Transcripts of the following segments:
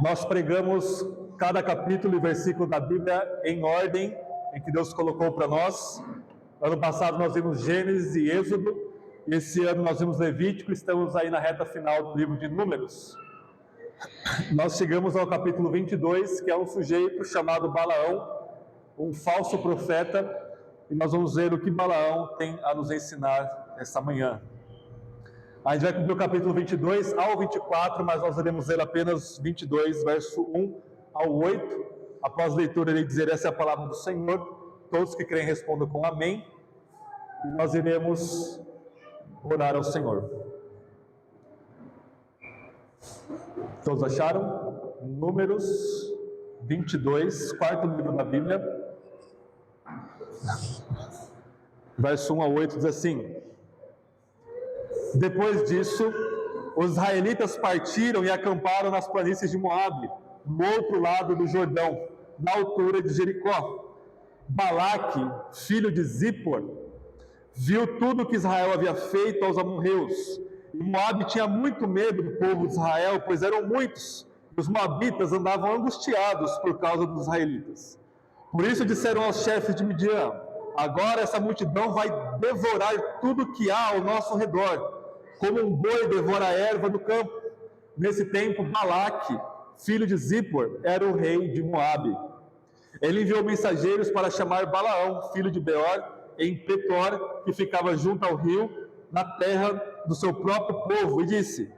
Nós pregamos cada capítulo e versículo da Bíblia em ordem em que Deus colocou para nós. Ano passado nós vimos Gênesis e Êxodo, e esse ano nós vimos Levítico. Estamos aí na reta final do livro de Números. Nós chegamos ao capítulo 22, que é um sujeito chamado Balaão, um falso profeta, e nós vamos ver o que Balaão tem a nos ensinar esta manhã. A gente vai cumprir o capítulo 22 ao 24, mas nós iremos ler apenas 22, verso 1 ao 8. Após a leitura, ele dizer: essa é a palavra do Senhor. Todos que creem respondam com amém. E nós iremos orar ao Senhor. Todos acharam? Números 22, quarto livro da Bíblia. Verso 1 ao 8 diz assim: depois disso, os israelitas partiram e acamparam nas planícies de Moabe, no outro lado do Jordão, na altura de Jericó. Balaque, filho de Zippor, viu tudo que Israel havia feito aos amorreus. E Moabe tinha muito medo do povo de Israel, pois eram muitos, e os moabitas andavam angustiados por causa dos israelitas. Por isso disseram aos chefes de Midian: agora essa multidão vai devorar tudo que há ao nosso redor, como um boi devora a erva do campo. Nesse tempo, Balaque, filho de Zippor, era o rei de Moabe. Ele enviou mensageiros para chamar Balaão, filho de Beor, em Petor, que ficava junto ao rio, na terra do seu próprio povo, e disse: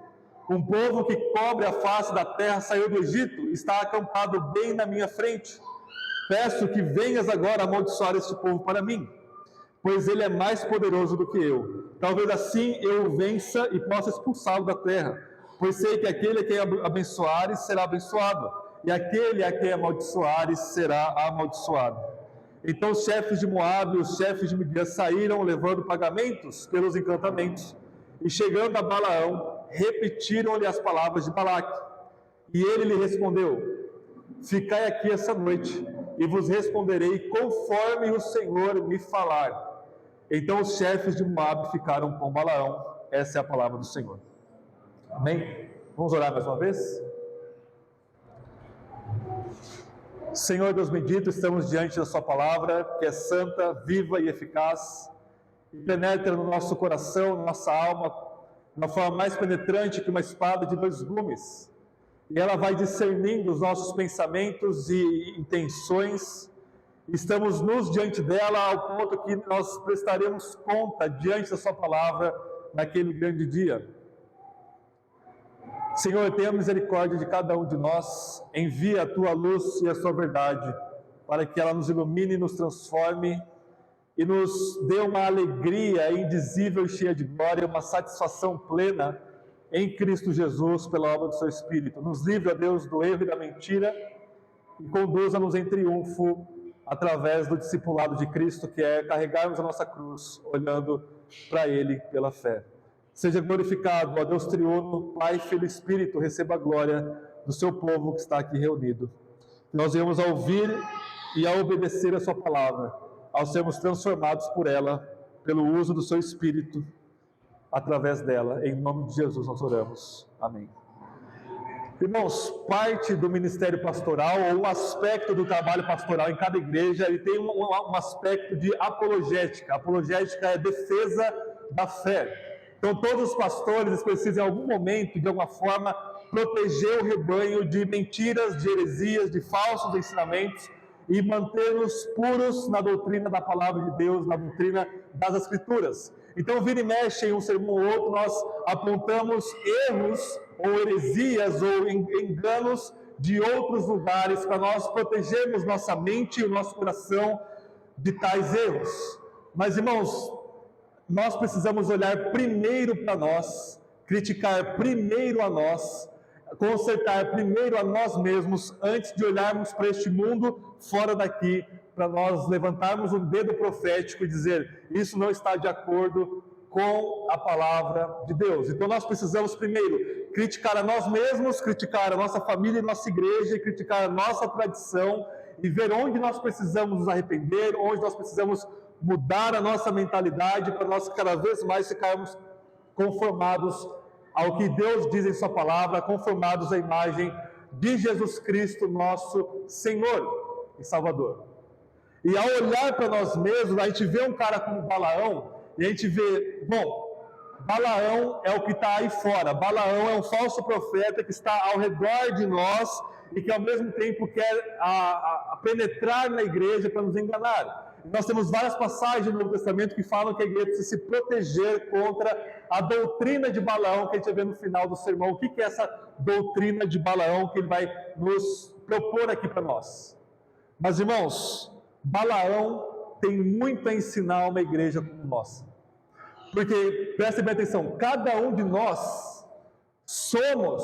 um povo que cobre a face da terra saiu do Egito, está acampado bem na minha frente. Peço que venhas agora amaldiçoar este povo para mim, pois ele é mais poderoso do que eu. Talvez assim eu o vença e possa expulsá-lo da terra, pois sei que aquele a quem abençoares será abençoado, e aquele a quem amaldiçoares será amaldiçoado. Então os chefes de Moabe e os chefes de Midian saíram levando pagamentos pelos encantamentos, e chegando a Balaão, repetiram-lhe as palavras de Balaque. E ele lhe respondeu: ficai aqui essa noite, e vos responderei conforme o Senhor me falar. Então os chefes de Moabe ficaram com Balaão. Essa é a palavra do Senhor. Amém? Vamos orar mais uma vez? Senhor Deus bendito, estamos diante da sua palavra, que é santa, viva e eficaz, e penetra no nosso coração, na nossa alma, de uma forma mais penetrante que uma espada de dois gumes. E ela vai discernindo os nossos pensamentos e intenções. Estamos nus diante dela ao ponto que nós prestaremos conta diante da sua palavra naquele grande dia. Senhor, tenha misericórdia de cada um de nós, envia a tua luz e a sua verdade, para que ela nos ilumine, nos transforme e nos dê uma alegria indizível e cheia de glória, uma satisfação plena em Cristo Jesus, pela obra do seu Espírito. Nos livre, ó Deus, do erro e da mentira, e conduza-nos em triunfo através do discipulado de Cristo, que é carregarmos a nossa cruz, olhando para Ele pela fé. Seja glorificado, ó Deus triuno, Pai, Filho e Espírito, receba a glória do seu povo que está aqui reunido. Nós viemos a ouvir e a obedecer a sua palavra, ao sermos transformados por ela, pelo uso do seu Espírito, através dela. Em nome de Jesus nós oramos. Amém. Irmãos, parte do ministério pastoral, ou um aspecto do trabalho pastoral em cada igreja, ele tem um aspecto de apologética. Apologética é defesa da fé. Então todos os pastores precisam em algum momento, de alguma forma, proteger o rebanho de mentiras, de heresias, de falsos ensinamentos, e mantê-los puros na doutrina da palavra de Deus, na doutrina das Escrituras. Então, vira e mexe em um sermão ou outro, nós apontamos erros, ou heresias, ou enganos de outros lugares, para nós protegermos nossa mente e o nosso coração de tais erros. Mas, irmãos, nós precisamos olhar primeiro para nós, criticar primeiro a nós, consertar primeiro a nós mesmos, antes de olharmos para este mundo fora daqui, para nós levantarmos um dedo profético e dizer: isso não está de acordo com a palavra de Deus. Então nós precisamos primeiro criticar a nós mesmos, criticar a nossa família e nossa igreja, criticar a nossa tradição, e ver onde nós precisamos nos arrepender, onde nós precisamos mudar a nossa mentalidade, para nós cada vez mais ficarmos conformados ao que Deus diz em sua palavra, conformados à imagem de Jesus Cristo, nosso Senhor e Salvador. E ao olhar para nós mesmos, a gente vê um cara como Balaão, e a gente vê, bom, Balaão é o que está aí fora, Balaão é um falso profeta que está ao redor de nós e que ao mesmo tempo quer penetrar na igreja para nos enganar. Nós temos várias passagens no Novo Testamento que falam que a igreja precisa se proteger contra a doutrina de Balaão, que a gente vai ver no final do sermão. O que é essa doutrina de Balaão que ele vai nos propor aqui para nós? Mas, irmãos, Balaão tem muito a ensinar uma igreja como nossa. Porque, prestem bem atenção, cada um de nós somos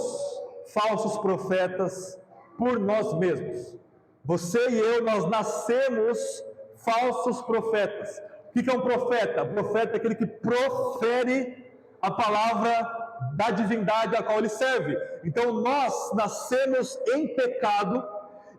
falsos profetas por nós mesmos. Você e eu, nós nascemos falsos profetas. O que é um profeta? O profeta é aquele que profere a palavra da divindade a qual ele serve. Então nós nascemos em pecado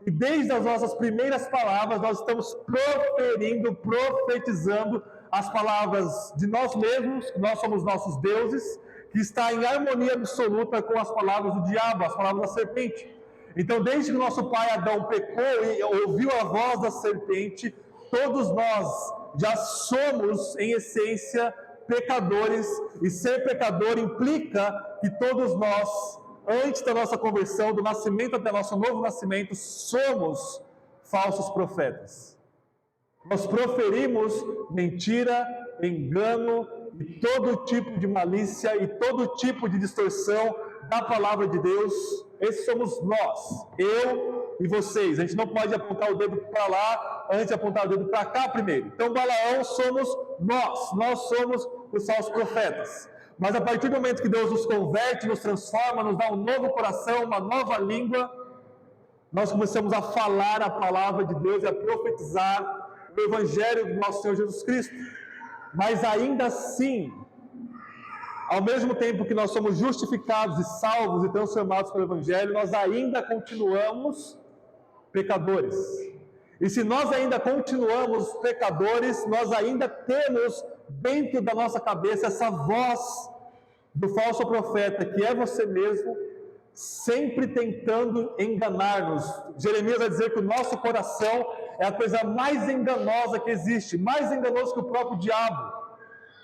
e desde as nossas primeiras palavras nós estamos proferindo, profetizando as palavras de nós mesmos, que nós somos nossos deuses, que está em harmonia absoluta com as palavras do diabo, as palavras da serpente. Então desde que o nosso pai Adão pecou e ouviu a voz da serpente, todos nós já somos, em essência, pecadores, e ser pecador implica que todos nós, antes da nossa conversão, do nascimento até nosso novo nascimento, somos falsos profetas. Nós proferimos mentira, engano, e todo tipo de malícia, e todo tipo de distorção da palavra de Deus. Esses somos nós, eu e vocês. A gente não pode apontar o dedo para lá antes de apontar o dedo para cá primeiro. Então Balaão somos nós somos os falsos profetas. Mas a partir do momento que Deus nos converte, nos transforma, nos dá um novo coração, uma nova língua, nós começamos a falar a palavra de Deus e a profetizar o Evangelho do nosso Senhor Jesus Cristo. Mas ainda assim, ao mesmo tempo que nós somos justificados e salvos e transformados pelo Evangelho, nós ainda continuamos pecadores. E se nós ainda continuamos pecadores, nós ainda temos dentro da nossa cabeça essa voz do falso profeta, que é você mesmo, sempre tentando enganar-nos. Jeremias vai dizer que o nosso coração é a coisa mais enganosa que existe, mais enganoso que o próprio diabo.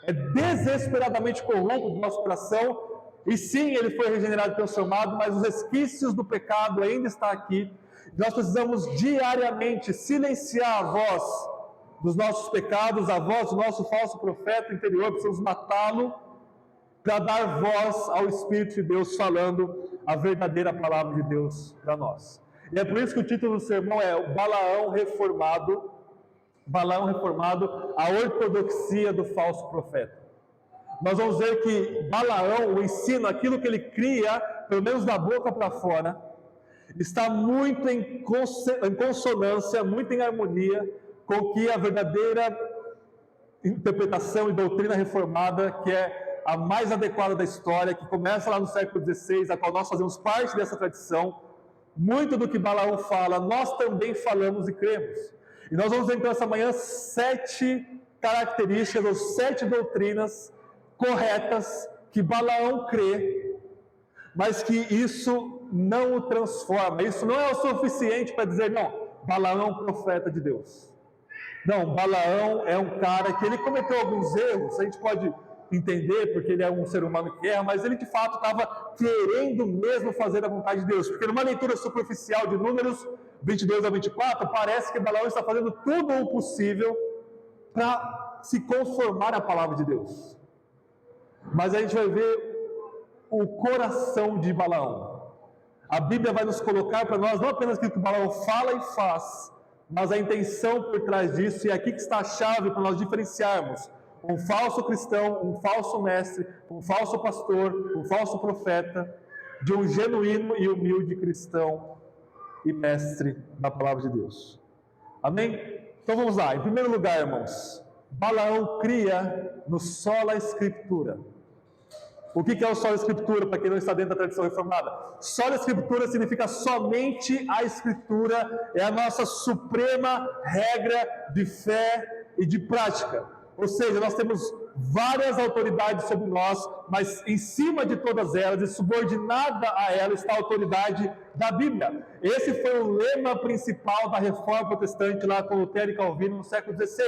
É desesperadamente corrupto do nosso coração, e sim, ele foi regenerado e transformado, mas os resquícios do pecado ainda estão aqui. Nós precisamos diariamente silenciar a voz dos nossos pecados, a voz do nosso falso profeta interior, precisamos matá-lo para dar voz ao Espírito de Deus falando a verdadeira palavra de Deus para nós. E é por isso que o título do sermão é o Balaão Reformado, a ortodoxia do falso profeta. Nós vamos ver que Balaão, o ensino, aquilo que ele cria, pelo menos da boca para fora, está muito em consonância, muito em harmonia com que a verdadeira interpretação e doutrina reformada, que é a mais adequada da história, que começa lá no século XVI, a qual nós fazemos parte dessa tradição. Muito do que Balaão fala, nós também falamos e cremos. E nós vamos ver então essa manhã 7 características ou 7 doutrinas corretas que Balaão crê, mas que isso não o transforma. Isso não é o suficiente para dizer, não, Balaão é um profeta de Deus. Não, Balaão é um cara que ele cometeu alguns erros, a gente pode entender, porque ele é um ser humano que erra, mas ele de fato estava querendo mesmo fazer a vontade de Deus, porque numa leitura superficial de Números 22 a 24, parece que Balaão está fazendo tudo o possível para se conformar à palavra de Deus. Mas a gente vai ver o coração de Balaão. A Bíblia vai nos colocar para nós não apenas aquilo que Balaão fala e faz, mas a intenção por trás disso, e é aqui que está a chave para nós diferenciarmos um falso cristão, um falso mestre, um falso pastor, um falso profeta, de um genuíno e humilde cristão e mestre da palavra de Deus. Amém? Então vamos lá. Em primeiro lugar, irmãos, Balaão cria no sola escritura. O que é o sola escritura, para quem não está dentro da tradição reformada? Sola escritura significa somente a escritura, é a nossa suprema regra de fé e de prática. Ou seja, nós temos várias autoridades sobre nós, mas em cima de todas elas e subordinada a ela está a autoridade da Bíblia. Esse foi o lema principal da Reforma Protestante lá com Lutero e Calvino no século XVI.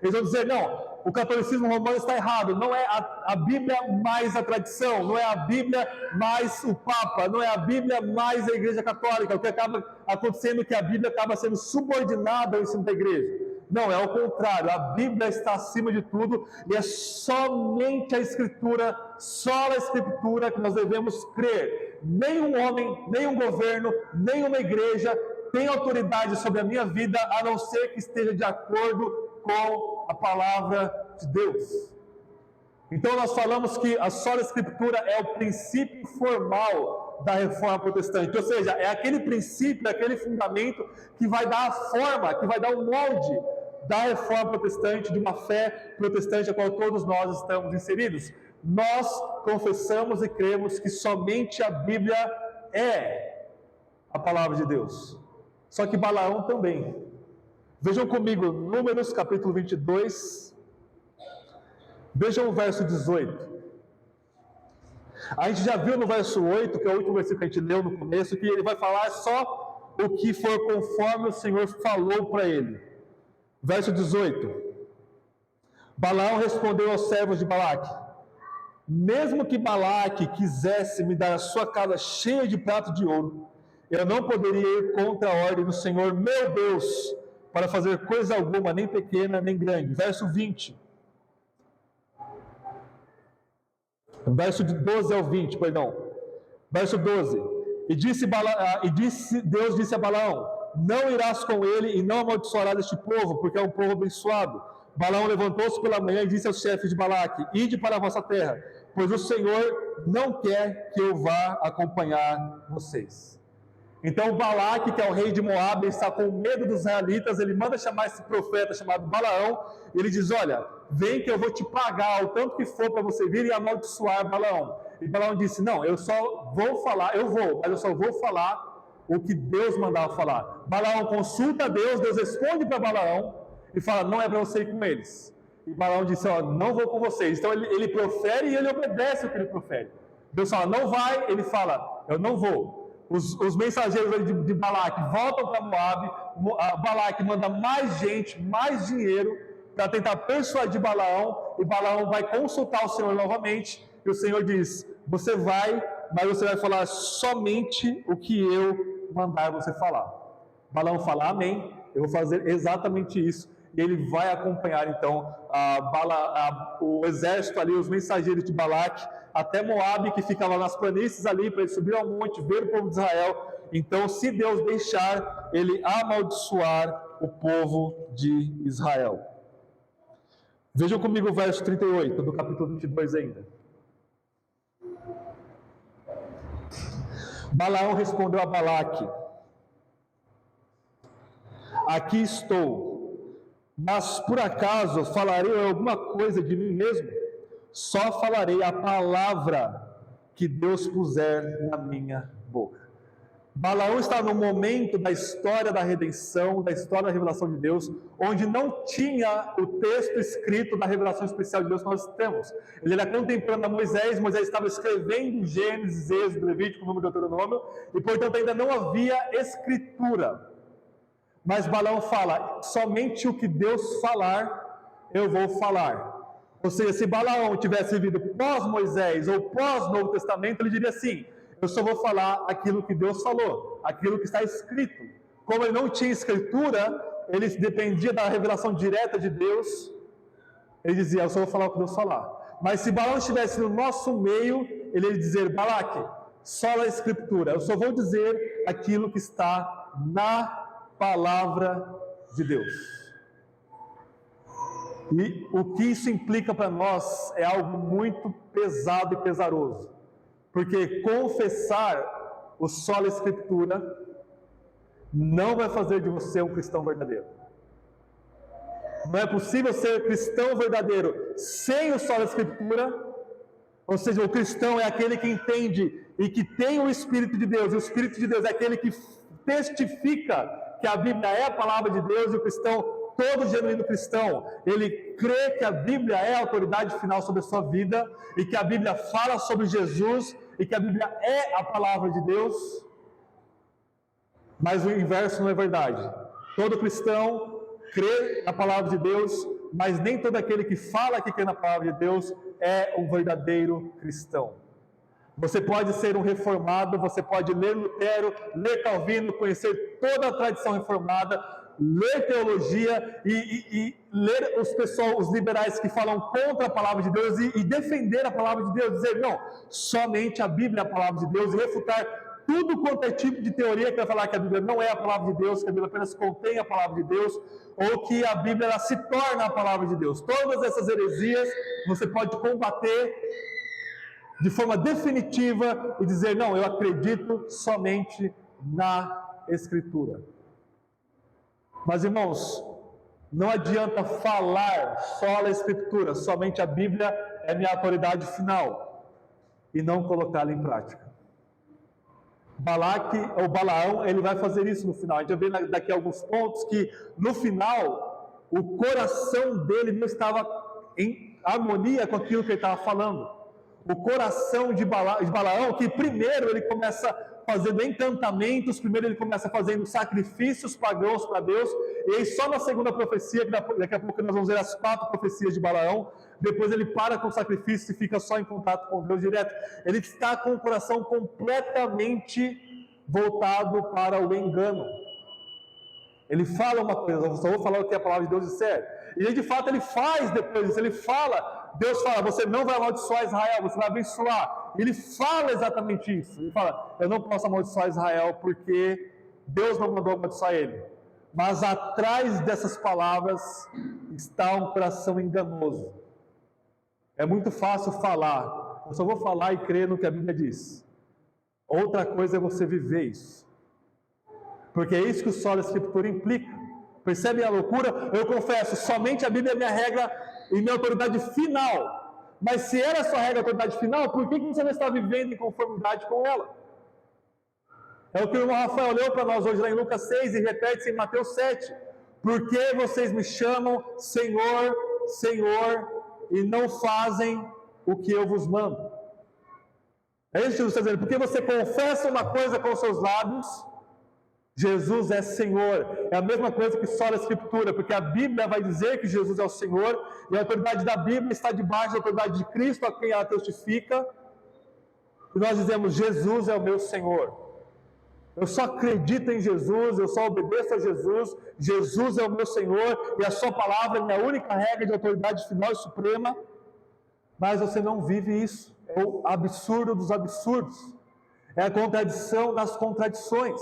Eles vão dizer, não, o catolicismo romano está errado, não é a Bíblia mais a tradição, não é a Bíblia mais o Papa, não é a Bíblia mais a Igreja Católica. O que acaba acontecendo é que a Bíblia acaba sendo subordinada ao ensino da Igreja. Não, é o contrário, a Bíblia está acima de tudo e é somente a Escritura, só a Escritura que nós devemos crer. Nenhum homem, nenhum governo, nenhuma igreja tem autoridade sobre a minha vida, a não ser que esteja de acordo com a palavra de Deus. Então nós falamos que a sola Escritura é o princípio formal da Reforma Protestante, ou seja, é aquele princípio, aquele fundamento que vai dar a forma, que vai dar o molde da Reforma Protestante, de uma fé protestante a qual todos nós estamos inseridos. Nós confessamos e cremos que somente a Bíblia é a palavra de Deus. Só que Balaão também. Vejam comigo, Números capítulo 22, vejam o verso 18. A gente já viu no verso 8, que é o último versículo que a gente leu no começo, que ele vai falar só o que for conforme o Senhor falou para ele. Verso 18. Balaão respondeu aos servos de Balaque: mesmo que Balaque quisesse me dar a sua casa cheia de pratos de ouro, eu não poderia ir contra a ordem do Senhor, meu Deus, para fazer coisa alguma, nem pequena, nem grande. Verso 20. Verso de 12 ao 20, perdão. Verso 12. Deus disse a Balaão: não irás com ele e não amaldiçoarás este povo, porque é um povo abençoado. Balaão levantou-se pela manhã e disse aos chefes de Balaque: ide para a vossa terra, pois o Senhor não quer que eu vá acompanhar vocês. Então Balaque, que é o rei de Moabe, está com medo dos israelitas, ele manda chamar esse profeta chamado Balaão, e ele diz: olha, vem que eu vou te pagar o tanto que for para você vir e amaldiçoar Balaão. E Balaão disse: não, eu só vou falar, mas eu só vou falar o que Deus mandava falar. Balaão consulta a Deus, Deus responde para Balaão e fala: não é para você ir com eles. E Balaão disse: ó, não vou com vocês. Então ele profere e ele obedece o que ele profere. Deus fala: não vai, ele fala: eu não vou. Os mensageiros de Balaque voltam para Moabe, Balaque manda mais gente, mais dinheiro, para tentar persuadir Balaão, e Balaão vai consultar o Senhor novamente, e o Senhor diz: você vai, mas você vai falar somente o que eu mandar você falar. Balaão fala: amém, eu vou fazer exatamente isso, e ele vai acompanhar então o exército ali, os mensageiros de Balaque, até Moabe, que ficava nas planícies ali, para ele subir ao monte, ver o povo de Israel. Então, se Deus deixar, ele amaldiçoar o povo de Israel. Vejam comigo o verso 38 do capítulo 22 ainda. Balaão respondeu a Balaque: aqui estou, mas por acaso falarei alguma coisa de mim mesmo? Só falarei a palavra que Deus puser na minha boca. Balaão está no momento da história da redenção, da história da revelação de Deus, onde não tinha o texto escrito da revelação especial de Deus que nós temos. Ele era contemplando a Moisés estava escrevendo Gênesis, Êxodo, Levítico, Número, Deuteronômio, e portanto ainda não havia escritura. Mas Balaão fala: somente o que Deus falar, eu vou falar. Ou seja, se Balaão tivesse vivido pós-Moisés ou pós-Novo Testamento, ele diria assim: eu só vou falar aquilo que Deus falou, aquilo que está escrito. Como ele não tinha escritura, ele dependia da revelação direta de Deus, ele dizia: eu só vou falar o que Deus falar. Mas se Balaão estivesse no nosso meio, ele ia dizer: Balaque, só a escritura, eu só vou dizer aquilo que está na palavra de Deus. E o que isso implica para nós é algo muito pesado e pesaroso, porque confessar o sola Escritura não vai fazer de você um cristão verdadeiro. Não é possível ser cristão verdadeiro sem o sola Escritura. Ou seja, o cristão é aquele que entende e que tem o Espírito de Deus, e o Espírito de Deus é aquele que testifica que a Bíblia é a palavra de Deus, e o cristão todo genuíno cristão, ele crê que a Bíblia é a autoridade final sobre a sua vida, e que a Bíblia fala sobre Jesus, e que a Bíblia é a palavra de Deus. Mas o inverso não é verdade. Todo cristão crê na palavra de Deus, mas nem todo aquele que fala que crê na palavra de Deus é um verdadeiro cristão. Você pode ser um reformado, você pode ler Lutero, ler Calvino, conhecer toda a tradição reformada, ler teologia e ler os liberais que falam contra a palavra de Deus e defender a palavra de Deus, dizer, não, somente a Bíblia é a palavra de Deus, e refutar tudo quanto é tipo de teoria que vai falar que a Bíblia não é a palavra de Deus, que a Bíblia apenas contém a palavra de Deus, ou que a Bíblia ela se torna a palavra de Deus. Todas essas heresias você pode combater de forma definitiva e dizer, não, eu acredito somente na Escritura. Mas, irmãos, não adianta falar só na Escritura, somente a Bíblia é minha autoridade final, e não colocá-la em prática. Balaão, ele vai fazer isso no final. A gente vai ver daqui a alguns pontos que, no final, o coração dele não estava em harmonia com aquilo que ele estava falando. O coração de Balaão, que primeiro ele começa fazendo encantamentos, primeiro ele começa fazendo sacrifícios pagãos para Deus, e aí só na segunda profecia, que daqui a pouco nós vamos ver as 4 profecias de Balaão, depois ele para com o sacrifício e fica só em contato com Deus direto. Ele está com o coração completamente voltado para o engano. Ele fala uma coisa, eu só vou falar o que a palavra de Deus disser, e de fato ele faz depois isso, ele fala, Deus fala, você não vai amaldiçoar Israel, você vai abençoar. Ele fala exatamente isso. Ele fala, eu não posso amaldiçoar Israel porque Deus não mandou amaldiçoar ele. Mas atrás dessas palavras está um coração enganoso. É muito fácil falar, eu só vou falar e crer no que a Bíblia diz. Outra coisa é você viver isso. Porque é isso que o solo escritura implica. Percebem a loucura? Eu confesso, somente a Bíblia é minha regra e minha autoridade final. Mas se era a sua regra e autoridade final, por que você não está vivendo em conformidade com ela? É o que o irmão Rafael leu para nós hoje lá em Lucas 6 e repete-se em Mateus 7. Por que vocês me chamam Senhor, Senhor, e não fazem o que eu vos mando? É isso que Jesus está dizendo. Porque você confessa uma coisa com os seus lábios, Jesus é Senhor. É a mesma coisa que só a Escritura, porque a Bíblia vai dizer que Jesus é o Senhor, e a autoridade da Bíblia está debaixo da autoridade de Cristo, a quem ela testifica, e nós dizemos, Jesus é o meu Senhor. Eu só acredito em Jesus, eu só obedeço a Jesus, Jesus é o meu Senhor, e a sua palavra é minha única regra de autoridade final e suprema, mas você não vive isso. É o absurdo dos absurdos, é a contradição das contradições.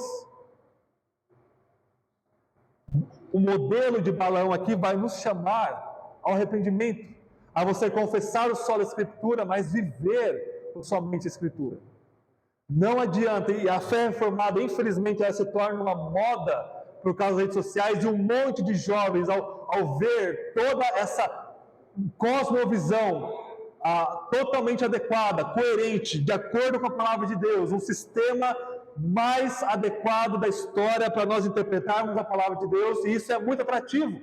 O modelo de Balaão aqui vai nos chamar ao arrependimento, a você confessar o solo Escritura, mas viver somente a Escritura. Não adianta, e a fé reformada, infelizmente, ela se torna uma moda por causa das redes sociais, e um monte de jovens, ao ver toda essa cosmovisão totalmente adequada, coerente, de acordo com a palavra de Deus, um sistema mais adequado da história para nós interpretarmos a palavra de Deus, e isso é muito atrativo.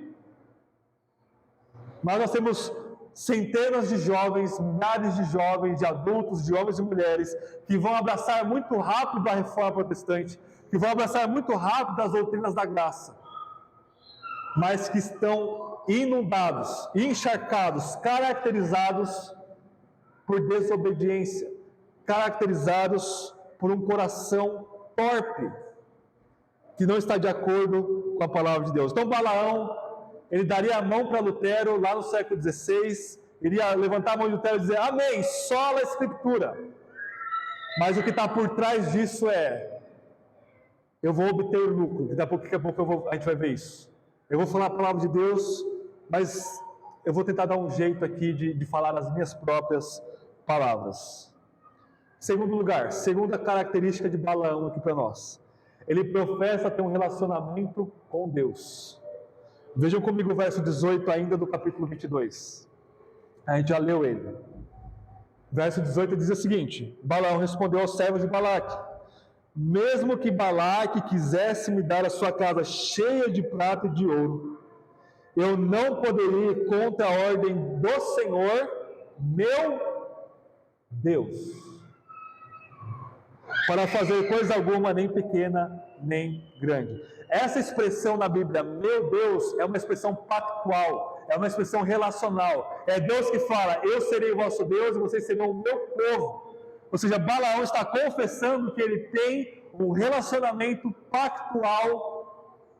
Mas nós temos centenas de jovens, milhares de jovens, de adultos, de homens e mulheres, que vão abraçar muito rápido a reforma protestante, que vão abraçar muito rápido as doutrinas da graça, mas que estão inundados, encharcados, caracterizados por desobediência, caracterizados por um coração torpe, que não está de acordo com a palavra de Deus. Então Balaão, ele daria a mão para Lutero lá no século XVI, iria levantar a mão de Lutero e dizer, amém, sola a Escritura. Mas o que está por trás disso é, eu vou obter lucro, daqui a pouco a gente vai ver isso. Eu vou falar a palavra de Deus, mas eu vou tentar dar um jeito aqui de falar as minhas próprias palavras. Segundo lugar, segunda característica de Balaão aqui para nós. Ele professa ter um relacionamento com Deus. Vejam comigo o verso 18 ainda do capítulo 22. A gente já leu ele. Verso 18 diz o seguinte, Balaão respondeu aos servos de Balaque, mesmo que Balaque quisesse me dar a sua casa cheia de prata e de ouro, eu não poderia ir contra a ordem do Senhor, meu Deus, para fazer coisa alguma, nem pequena, nem grande. Essa expressão na Bíblia, meu Deus, é uma expressão pactual, é uma expressão relacional. É Deus que fala, eu serei o vosso Deus e vocês serão o meu povo. Ou seja, Balaão está confessando que ele tem um relacionamento pactual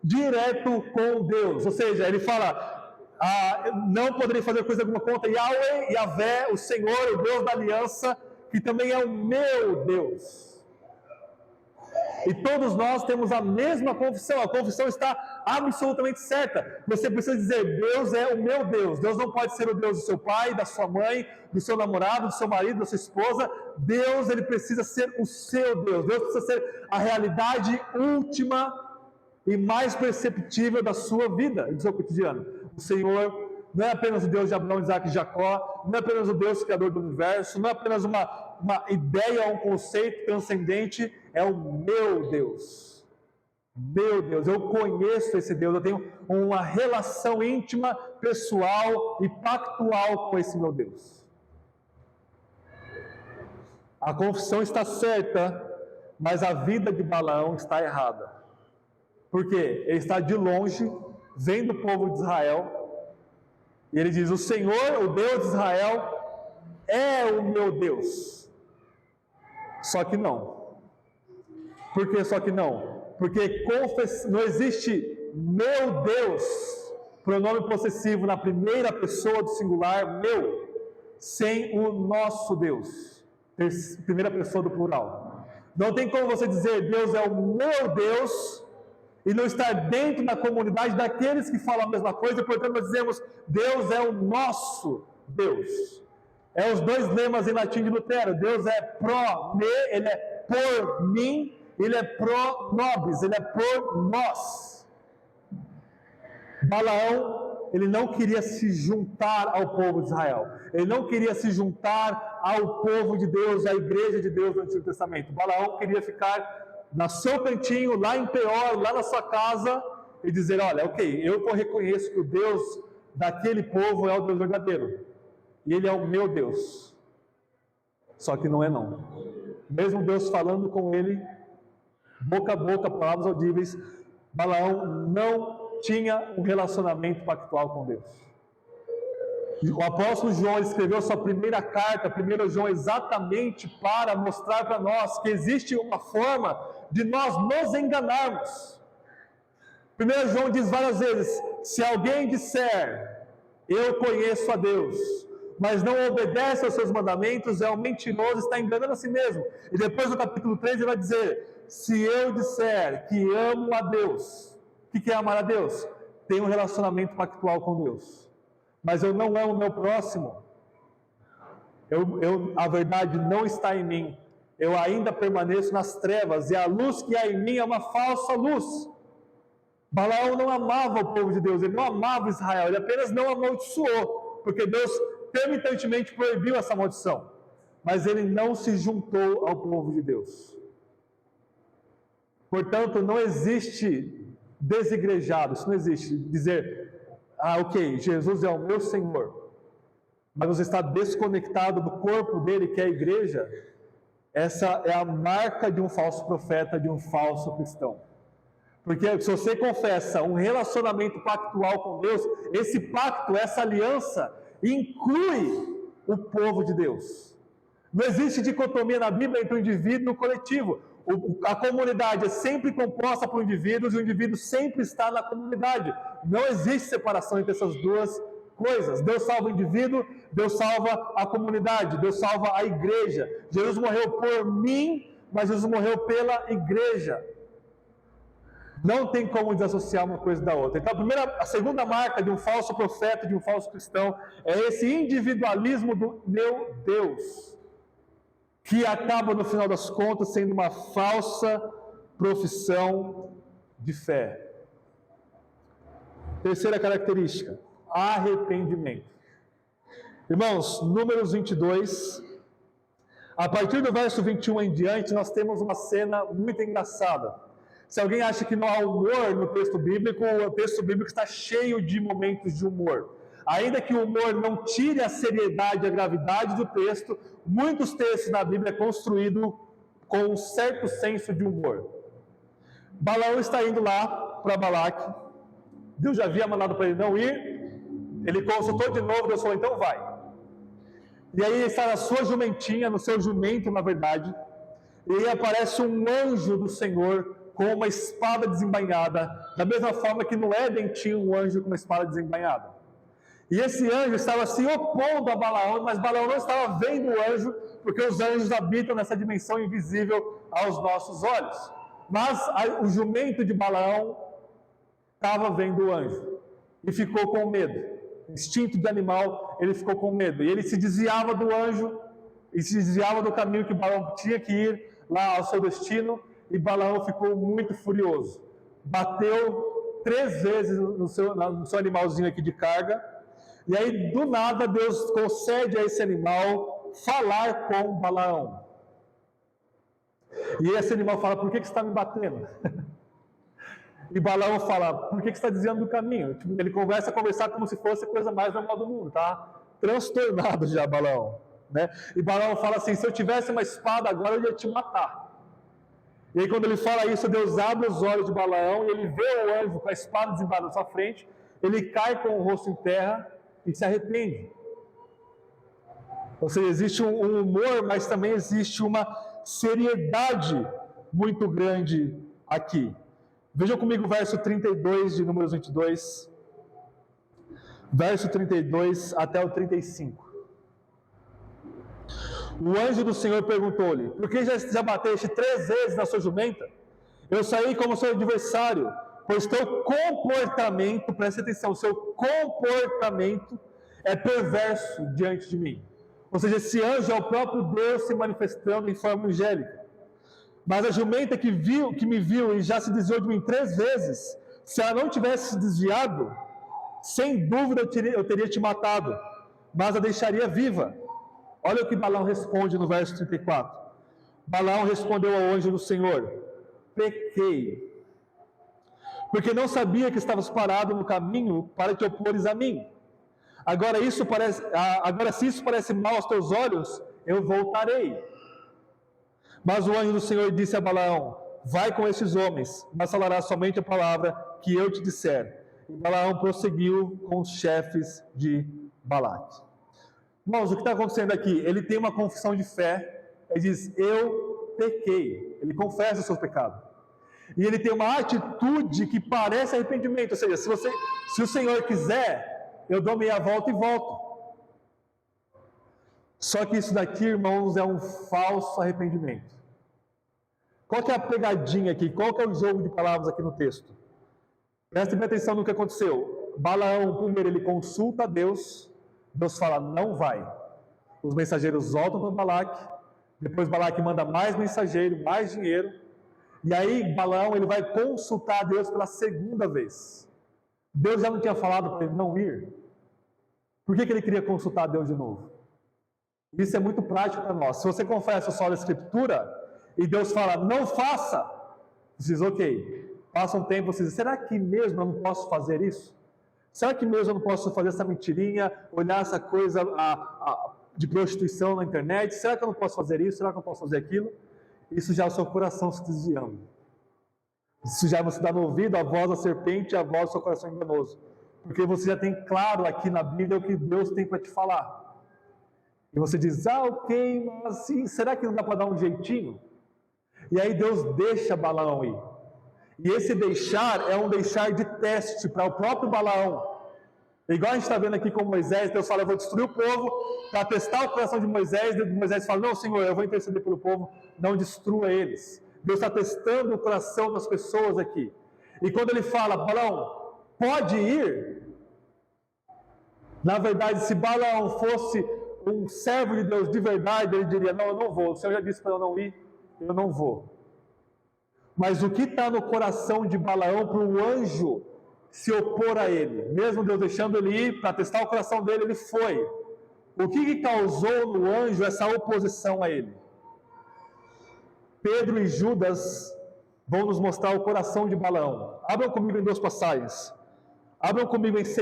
direto com Deus. Ou seja, ele fala, não poderia fazer coisa alguma contra Yahweh, Yahvé, o Senhor, o Deus da aliança, que também é o meu Deus. E todos nós temos a mesma confissão, a confissão está absolutamente certa. Você precisa dizer, Deus é o meu Deus. Deus não pode ser o Deus do seu pai, da sua mãe, do seu namorado, do seu marido, da sua esposa. Deus, ele precisa ser o seu Deus. Deus precisa ser a realidade última e mais perceptível da sua vida e do seu cotidiano. O Senhor não é apenas o Deus de Abraão, Isaac e Jacó, não é apenas o Deus criador do universo, não é apenas uma ideia, um conceito transcendente, é o meu Deus. Meu Deus, eu conheço esse Deus, eu tenho uma relação íntima, pessoal e pactual com esse meu Deus. A confissão está certa, mas a vida de Balaão está errada. Por quê? Ele está de longe, vendo o povo de Israel, e ele diz, o Senhor, o Deus de Israel, é o meu Deus. Só que não. Por que só que não? Porque não existe meu Deus, pronome possessivo na primeira pessoa do singular, meu, sem o nosso Deus, primeira pessoa do plural. Não tem como você dizer, Deus é o meu Deus, e não estar dentro da comunidade daqueles que falam a mesma coisa, portanto nós dizemos, Deus é o nosso Deus. É os dois lemas em latim de Lutero, Deus é pro me, ele é por mim, ele é pro nobis, ele é por nós. Balaão, ele não queria se juntar ao povo de Israel, ele não queria se juntar ao povo de Deus, à igreja de Deus do Antigo Testamento. Balaão queria ficar no seu cantinho, lá em Peor, lá na sua casa, e dizer, olha, ok, eu reconheço que o Deus daquele povo é o Deus verdadeiro, e ele é o meu Deus. Só que não é não. Mesmo Deus falando com ele, boca a boca, palavras audíveis, Balaão não tinha um relacionamento pactual com Deus. O apóstolo João escreveu sua primeira carta, 1 João, exatamente para mostrar para nós que existe uma forma de nós nos enganarmos. 1 João diz várias vezes, se alguém disser, eu conheço a Deus, mas não obedece aos seus mandamentos, é um mentiroso, está enganando a si mesmo. E depois no capítulo 3 ele vai dizer, se eu disser que amo a Deus, o que é amar a Deus? Tem um relacionamento pactual com Deus. Mas eu não amo o meu próximo, a verdade não está em mim, eu ainda permaneço nas trevas, e a luz que há em mim é uma falsa luz. Balaão não amava o povo de Deus, ele não amava Israel, ele apenas não amaldiçoou, porque Deus permitantemente proibiu essa maldição, mas ele não se juntou ao povo de Deus. Portanto, não existe desigrejado, isso não existe, dizer, ok, Jesus é o meu Senhor, mas você está desconectado do corpo dele, que é a igreja. Essa é a marca de um falso profeta, de um falso cristão. Porque se você confessa um relacionamento pactual com Deus, esse pacto, essa aliança, inclui o povo de Deus. Não existe dicotomia na Bíblia entre o indivíduo e o coletivo. A comunidade é sempre composta por indivíduos e o indivíduo sempre está na comunidade. Não existe separação entre essas duas coisas. Deus salva o indivíduo, Deus salva a comunidade, Deus salva a igreja. Jesus morreu por mim, mas Jesus morreu pela igreja. Não tem como desassociar uma coisa da outra. Então a segunda marca de um falso profeta, de um falso cristão, é esse individualismo do meu Deus, que acaba no final das contas sendo uma falsa profissão de fé. Terceira característica, arrependimento. Irmãos, Números 22, a partir do verso 21 em diante, nós temos uma cena muito engraçada. Se alguém acha que não há humor no texto bíblico, o texto bíblico está cheio de momentos de humor. Ainda que o humor não tire a seriedade e a gravidade do texto, muitos textos na Bíblia é construído com um certo senso de humor. Balaão está indo lá para Balaque. Deus já havia mandado para ele não ir. Ele consultou de novo, Deus falou, então vai. E aí ele está na sua jumentinha, no seu jumento, na verdade. E aí aparece um anjo do Senhor com uma espada desembainhada, da mesma forma que no Éden tinha um anjo com uma espada desembainhada. E esse anjo estava se opondo a Balaão, mas Balaão não estava vendo o anjo, porque os anjos habitam nessa dimensão invisível aos nossos olhos. Mas o jumento de Balaão estava vendo o anjo e ficou com medo. Instinto de animal, ele ficou com medo. E ele se desviava do anjo, e se desviava do caminho que Balaão tinha que ir lá ao seu destino, e Balaão ficou muito furioso. Bateu 3 vezes no seu animalzinho aqui de carga, e aí do nada Deus concede a esse animal falar com Balaão. E esse animal fala, por que você está me batendo? E Balaão fala, por que você está desviando do caminho? Ele começa a conversar como se fosse a coisa mais normal do mundo, tá? Transtornado já Balaão, né? E Balaão fala assim, se eu tivesse uma espada agora eu ia te matar. E aí quando ele fala isso, Deus abre os olhos de Balaão e ele vê o anjo com a espada desembainhada na sua frente, ele cai com o rosto em terra e se arrepende. Ou seja, existe um humor, mas também existe uma seriedade muito grande aqui. Vejam comigo o verso 32 de Números 22, verso 32 até o 35. O anjo do Senhor perguntou-lhe, por que já bateste 3 vezes na sua jumenta? Eu saí como seu adversário, pois teu comportamento, preste atenção, seu comportamento é perverso diante de mim. Ou seja, esse anjo é o próprio Deus se manifestando em forma angélica. Mas a jumenta que me viu e já se desviou de mim 3 vezes, se ela não tivesse se desviado, sem dúvida eu teria te matado, mas a deixaria viva. Olha o que Balaão responde no verso 34. Balaão respondeu ao anjo do Senhor, pequei, porque não sabia que estavas parado no caminho para te opores a mim. Agora se isso parece mal aos teus olhos, eu voltarei. Mas o anjo do Senhor disse a Balaão, vai com estes homens, mas falarás somente a palavra que eu te disser. E Balaão prosseguiu com os chefes de Balaque. Irmãos, o que está acontecendo aqui? Ele tem uma confissão de fé, ele diz, eu pequei, ele confessa o seu pecado. E ele tem uma atitude que parece arrependimento, ou seja, se o Senhor quiser, eu dou meia volta e volto. Só que isso daqui, irmãos, é um falso arrependimento. Qual que é a pegadinha aqui? Qual que é o jogo de palavras aqui no texto? Prestem atenção no que aconteceu. Balaão, primeiro, ele consulta a Deus. Deus fala, não vai. Os mensageiros voltam para Balaque. Depois Balaque manda mais mensageiro, mais dinheiro. E aí Balaão, ele vai consultar a Deus pela 2ª vez. Deus já não tinha falado para ele não ir. Por que ele queria consultar a Deus de novo? Isso é muito prático para nós. Se você confessa só a Escritura, e Deus fala, não faça, você diz, ok, passa um tempo, você diz, será que mesmo eu não posso fazer isso? Será que mesmo eu não posso fazer essa mentirinha, olhar essa coisa de prostituição na internet? Será que eu não posso fazer isso? Será que eu não posso fazer aquilo? Isso já é o seu coração se desviando. Isso já é você dando ouvido à voz da serpente e à voz do seu coração enganoso. Porque você já tem claro aqui na Bíblia o que Deus tem para te falar. E você diz, ok, mas sim, será que não dá para dar um jeitinho? E aí Deus deixa Balaão ir. E esse deixar é um deixar de teste para o próprio Balaão. Igual a gente está vendo aqui com Moisés, Deus fala, eu vou destruir o povo para testar o coração de Moisés. Moisés fala, não, Senhor, eu vou interceder pelo povo, não destrua eles. Deus está testando o coração das pessoas aqui. E quando ele fala, Balaão, pode ir? Na verdade, se Balaão fosse um servo de Deus de verdade, ele diria, não, eu não vou. O Senhor já disse para eu não ir, eu não vou. Mas o que está no coração de Balaão para o anjo se opor a ele? Mesmo Deus deixando ele ir para testar o coração dele, ele foi. O que causou no anjo essa oposição a ele? Pedro e Judas vão nos mostrar o coração de Balaão. Abram comigo em duas passagens. Abram comigo em 2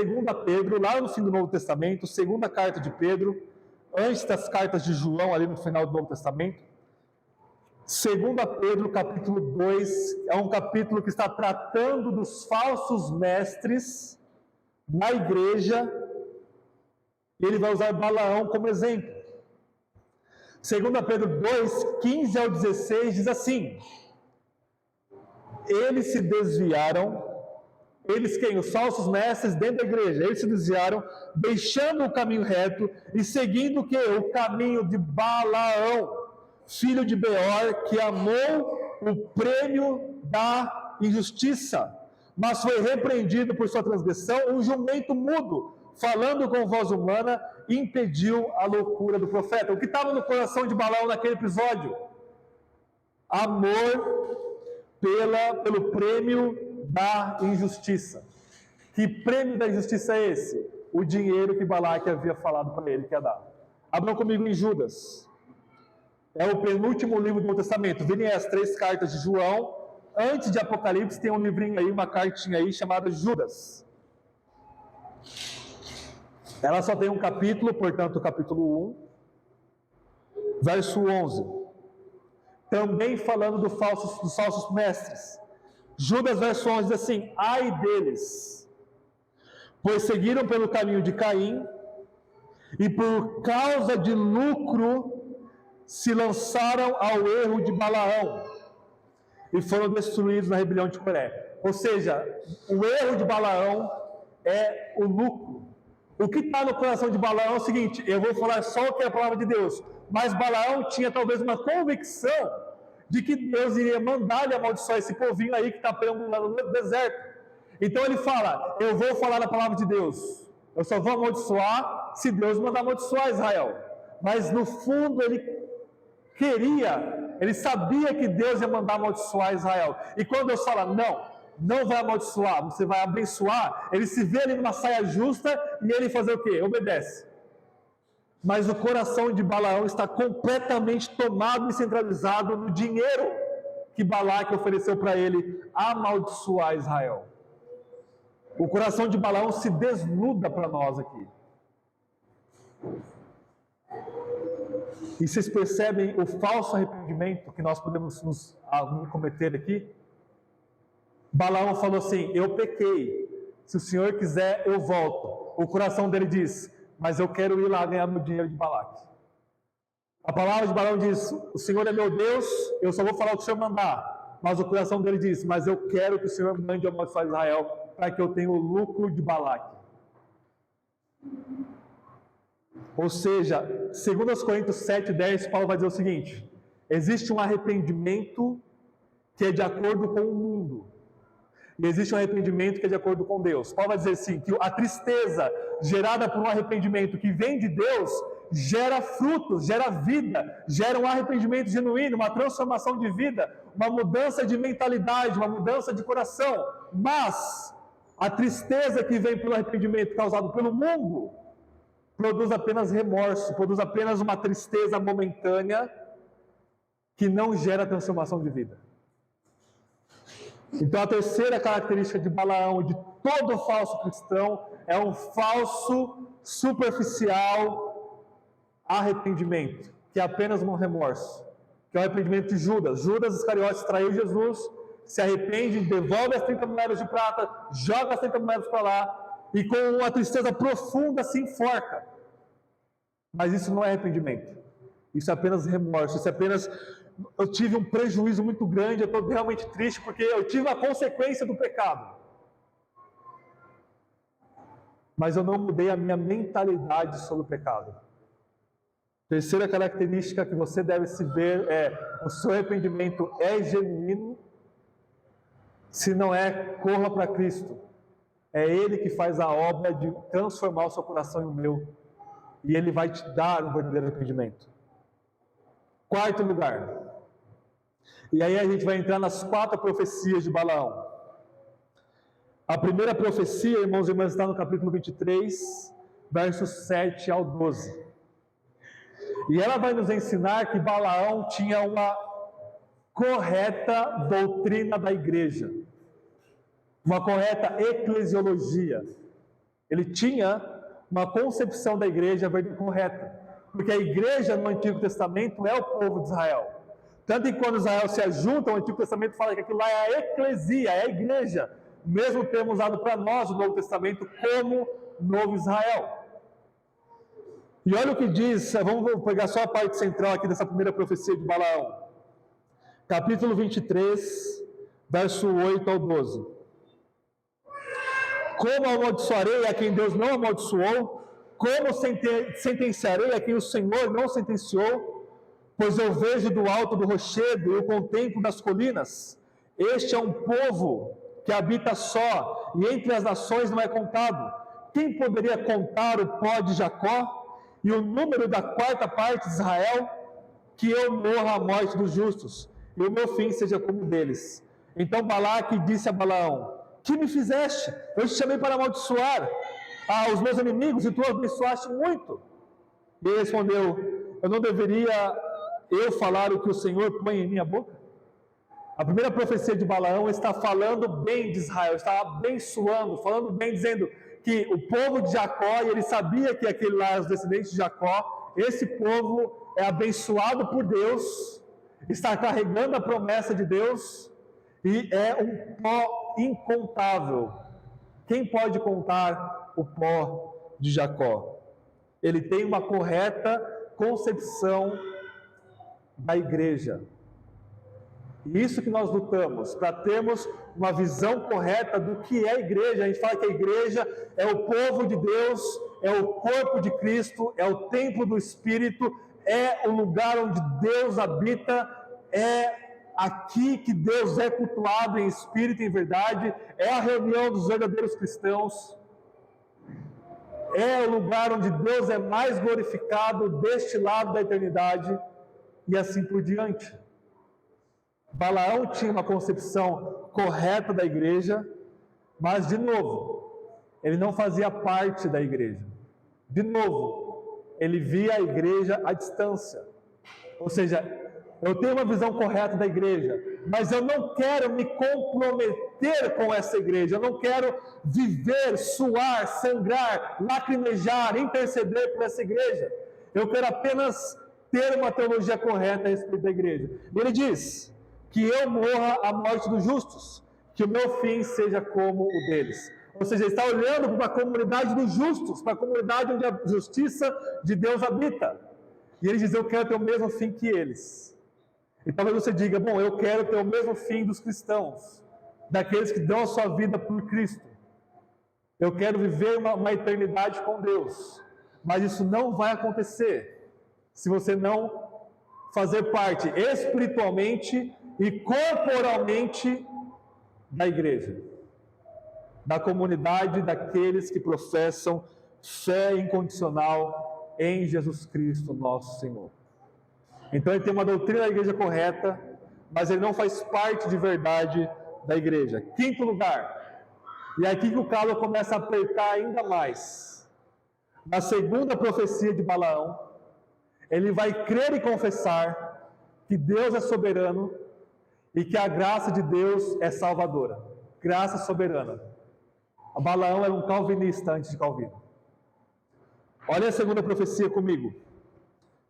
Pedro, lá no fim do Novo Testamento, segunda carta de Pedro, antes das cartas de João, ali no final do Novo Testamento. 2 Pedro, capítulo 2, é um capítulo que está tratando dos falsos mestres na igreja, e ele vai usar Balaão como exemplo. 2 Pedro 2, 15 ao 16, diz assim: eles se desviaram, eles quem? Os falsos mestres dentro da igreja, eles se desviaram, deixando o caminho reto e seguindo o que? O caminho de Balaão, filho de Beor, que amou o prêmio da injustiça, mas foi repreendido por sua transgressão. Um jumento mudo, falando com voz humana, impediu a loucura do profeta. O que estava no coração de Balaão naquele episódio? Amor pelo prêmio da injustiça. Que prêmio da injustiça é esse? O dinheiro que Balaque havia falado para ele que ia dar. Abram comigo em Judas. É o penúltimo livro do Novo Testamento. Virem as 3 cartas de João. Antes de Apocalipse tem um livrinho aí, uma cartinha aí chamada Judas. Ela só tem um capítulo, portanto, o capítulo 1, verso 11. Também falando dos falsos mestres. Judas, verso 11, diz assim: ai deles, pois seguiram pelo caminho de Caim, e por causa de lucro se lançaram ao erro de Balaão, e foram destruídos na rebelião de Coré. Ou seja, o erro de Balaão é o lucro. O que está no coração de Balaão é o seguinte: eu vou falar só o que é a palavra de Deus, mas Balaão tinha talvez uma convicção de que Deus iria mandar ele amaldiçoar esse povinho aí que está perambulando no deserto. Então ele fala: eu vou falar a palavra de Deus, eu só vou amaldiçoar se Deus mandar amaldiçoar Israel. Mas no fundo ele sabia que Deus ia mandar amaldiçoar Israel. E quando Deus fala: não vai amaldiçoar, você vai abençoar, ele se vê ali numa saia justa e ele fazer o quê? Obedece. Mas o coração de Balaão está completamente tomado e centralizado no dinheiro que Balaque ofereceu para ele amaldiçoar Israel. O coração de Balaão se desnuda para nós aqui. E vocês percebem o falso arrependimento que nós podemos nos cometer aqui? Balaão falou assim: eu pequei, se o Senhor quiser eu volto. O coração dele diz: mas eu quero ir lá ganhar meu dinheiro de Balaque. A palavra de Balaão diz: o Senhor é meu Deus, eu só vou falar o que o Senhor mandar. Mas o coração dele diz: mas eu quero que o Senhor mande amaldiçoar Israel, para que eu tenha o lucro de Balaque. Ou seja, 2 Coríntios 7:10, Paulo vai dizer o seguinte: existe um arrependimento que é de acordo com o mundo, e existe um arrependimento que é de acordo com Deus. Paulo vai dizer assim, que a tristeza gerada por um arrependimento que vem de Deus, gera frutos, gera vida, gera um arrependimento genuíno, uma transformação de vida, uma mudança de mentalidade, uma mudança de coração. Mas a tristeza que vem pelo arrependimento causado pelo mundo, produz apenas remorso, produz apenas uma tristeza momentânea, que não gera transformação de vida. Então a terceira característica de Balaão, de todo falso cristão, é um falso, superficial arrependimento, que é apenas um remorso, que é o arrependimento de Judas. Judas Iscariotes traiu Jesus, se arrepende, devolve as 30 moedas de prata, joga as 30 moedas para lá, e com uma tristeza profunda se enforca. Mas isso não é arrependimento, isso é apenas remorso, isso é apenas: eu tive um prejuízo muito grande, eu estou realmente triste porque eu tive a consequência do pecado. Mas eu não mudei a minha mentalidade sobre o pecado. Terceira característica que você deve se ver é: o seu arrependimento é genuíno. Se não é, corra para Cristo. É Ele que faz a obra de transformar o seu coração e o meu. E Ele vai te dar um verdadeiro arrependimento. Quarto lugar. E aí a gente vai entrar nas 4 profecias de Balaão. A primeira profecia, irmãos e irmãs, está no capítulo 23, versos 7 ao 12. E ela vai nos ensinar que Balaão tinha uma correta doutrina da igreja, uma correta eclesiologia. Ele tinha uma concepção da igreja correta, porque a igreja no Antigo Testamento é o povo de Israel. Tanto que quando Israel se ajunta, o Antigo Testamento fala que aquilo lá é a eclesia, é a igreja, o mesmo termo usado para nós no Novo Testamento como Novo Israel. E olha o que diz, vamos pegar só a parte central aqui dessa primeira profecia de Balaão. Capítulo 23, verso 8 ao 12. Como amaldiçoarei a quem Deus não amaldiçoou? Como sentenciarei a quem o Senhor não sentenciou? Pois eu vejo do alto do rochedo e o contemplo das colinas. Este é um povo que habita só, e entre as nações não é contado. Quem poderia contar o pó de Jacó e o número da quarta parte de Israel? Que eu morra a morte dos justos, e o meu fim seja como o deles. Então Balaque disse a Balaão: que me fizeste? Eu te chamei para amaldiçoar os meus inimigos, e tu abençoaste muito. E ele respondeu: eu não deveria falar o que o Senhor põe em minha boca? A primeira profecia de Balaão está falando bem de Israel, está abençoando, falando bem, dizendo que o povo de Jacó, e ele sabia que aquele lá, os descendentes de Jacó, esse povo é abençoado por Deus, está carregando a promessa de Deus, e é um pó incontável. Quem pode contar o pó de Jacó? Ele tem uma correta concepção da igreja. E isso que nós lutamos, para termos uma visão correta do que é a igreja. A gente fala que a igreja é o povo de Deus, é o corpo de Cristo, é o templo do Espírito, é o lugar onde Deus habita, é aqui que Deus é cultuado em espírito e em verdade, é a reunião dos verdadeiros cristãos, é o lugar onde Deus é mais glorificado deste lado da eternidade, e assim por diante. Balaão tinha uma concepção correta da igreja, mas, de novo, ele não fazia parte da igreja. De novo, ele via a igreja à distância. Ou seja, eu tenho uma visão correta da igreja, mas eu não quero me comprometer com essa igreja, eu não quero viver, suar, sangrar, lacrimejar, interceder por essa igreja. Eu quero apenas ter uma teologia correta a respeito da igreja. E ele diz: que eu morra a morte dos justos, que o meu fim seja como o deles. Ou seja, ele está olhando para a comunidade dos justos, para a comunidade onde a justiça de Deus habita. E ele diz: eu quero ter o mesmo fim que eles. E talvez você diga: bom, eu quero ter o mesmo fim dos cristãos, daqueles que dão a sua vida por Cristo. Eu quero viver uma eternidade com Deus. Mas isso não vai acontecer se você não fazer parte espiritualmente e corporalmente da igreja, da comunidade daqueles que professam fé incondicional em Jesus Cristo, nosso Senhor. Então ele tem uma doutrina da igreja correta, mas ele não faz parte de verdade da igreja. Quinto lugar, e é aqui que o calo começa a apertar ainda mais. Na segunda profecia de Balaão, ele vai crer e confessar que Deus é soberano e que a graça de Deus é salvadora. Graça soberana. A Balaão era um calvinista antes de Calvino. Olha a segunda profecia comigo.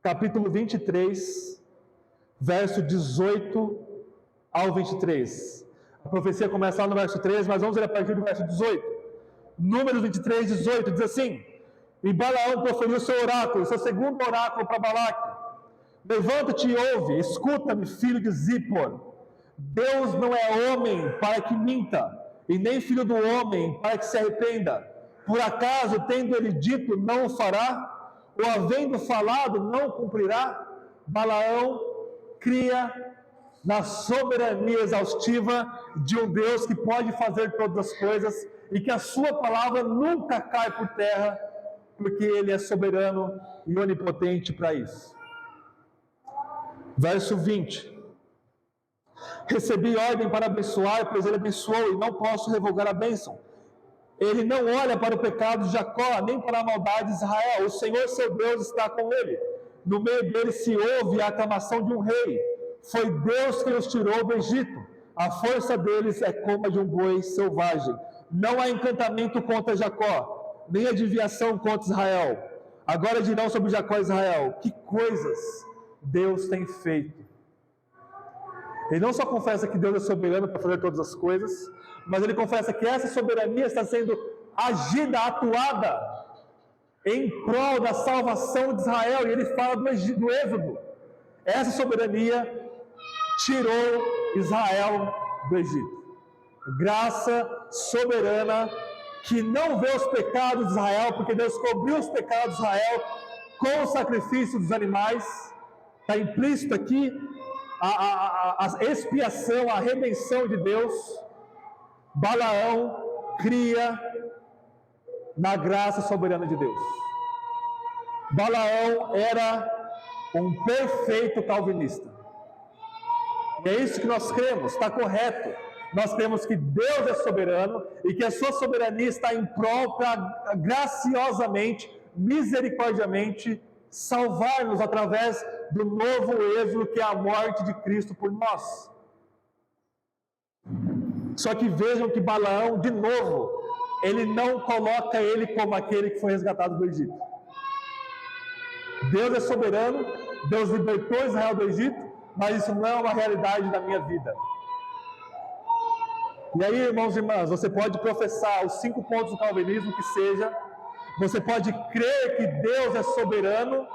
Capítulo 23, verso 18 ao 23. A profecia começa lá no verso 13, mas vamos ler a partir do verso 18. Números 23, 18, diz assim: e Balaão proferiu seu oráculo, seu segundo oráculo para Balaque: levanta-te e ouve, escuta-me, filho de Zippor. Deus não é homem para que minta, e nem filho do homem para que se arrependa. Por acaso, tendo ele dito, não o fará? Ou havendo falado, não cumprirá? Balaão cria na soberania exaustiva de um Deus que pode fazer todas as coisas, e que a sua palavra nunca cai por terra, porque ele é soberano e onipotente para isso. Verso 20: recebi ordem para abençoar, pois ele abençoou, e não posso revogar a bênção. Ele não olha para o pecado de Jacó, nem para a maldade de Israel. O Senhor seu Deus está com ele. No meio dele se ouve a aclamação de um rei. Foi Deus que os tirou do Egito. A força deles é como a de um boi selvagem. Não há encantamento contra Jacó, nem adivinhação contra Israel. Agora dirão sobre Jacó e Israel: que coisas Deus tem feito. Ele não só confessa que Deus é soberano para fazer todas as coisas, mas ele confessa que essa soberania está sendo agida, atuada em prol da salvação de Israel. E ele fala do Êxodo. Essa soberania tirou Israel do Egito. Graça soberana que não vê os pecados de Israel, porque Deus cobriu os pecados de Israel com o sacrifício dos animais. Está implícito aqui a expiação, a redenção de Deus. Balaão cria na graça soberana de Deus. Balaão era um perfeito calvinista. E é isso que nós cremos, está correto. Nós cremos que Deus é soberano e que a sua soberania está em prol para graciosamente, misericordiamente, salvar-nos através do novo êxodo que é a morte de Cristo por nós. Só que vejam que Balaão, de novo, ele não coloca ele como aquele que foi resgatado do Egito. Deus é soberano, Deus libertou Israel do Egito, mas isso não é uma realidade da minha vida. E aí, irmãos e irmãs, você pode professar os 5 pontos do calvinismo que seja, você pode crer que Deus é soberano,